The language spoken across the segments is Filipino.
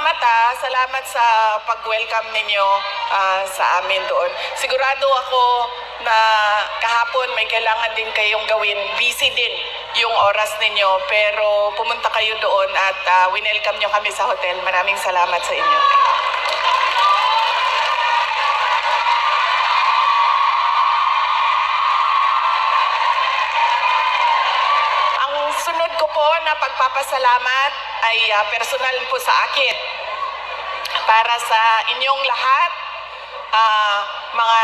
salamat Salamat sa pag-welcome ninyo sa amin doon. Sigurado ako na kahapon may kailangan din kayong gawin. Busy din yung oras ninyo. Pero pumunta kayo doon at winelcome nyo kami sa hotel. Maraming salamat sa inyo. Sunod ko po na pagpapasalamat ay personal po sa akin para sa inyong lahat, mga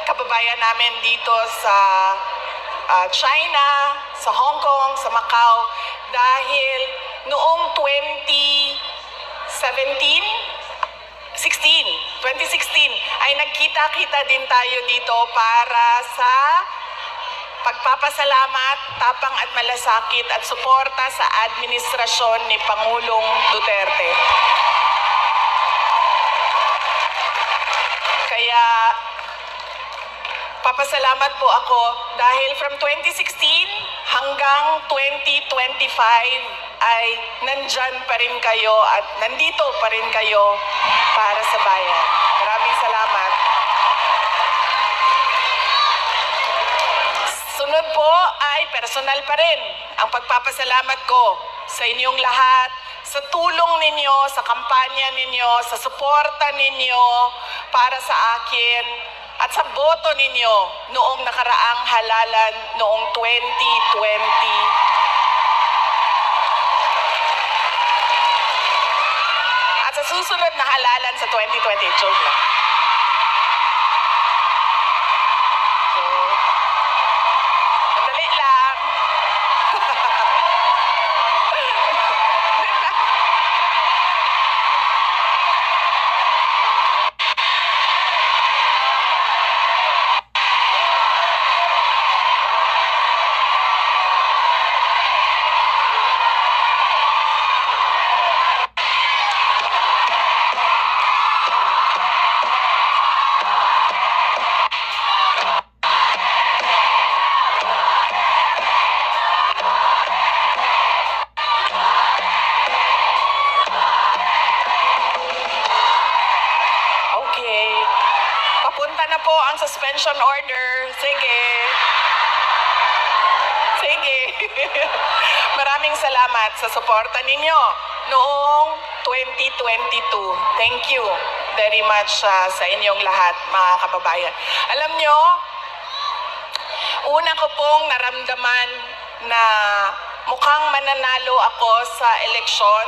kababayan namin dito sa China, sa Hong Kong, sa Macau, dahil noong 2016 ay nagkita-kita din tayo dito para sa pagpapasalamat, tapang at malasakit at suporta sa administrasyon ni Pangulong Duterte. Kaya papasalamat po ako dahil from 2016 hanggang 2025 ay nandyan pa rin kayo at nandito pa rin kayo para sa bayan. Maraming salamat. Sunod po ay personal pa rin ang pagpapasalamat ko sa inyong lahat, sa tulong ninyo, sa kampanya ninyo, sa suporta ninyo para sa akin at sa boto ninyo noong nakaraang halalan noong 2020. At sa susunod na halalan sa 2020. Joke lang. Papunta na po ang suspension order. Sige. Maraming salamat sa suporta ninyo noong 2022. Thank you very much sa inyong lahat, mga kababayan. Alam nyo, una ko pong naramdaman na mukhang mananalo ako sa eleksyon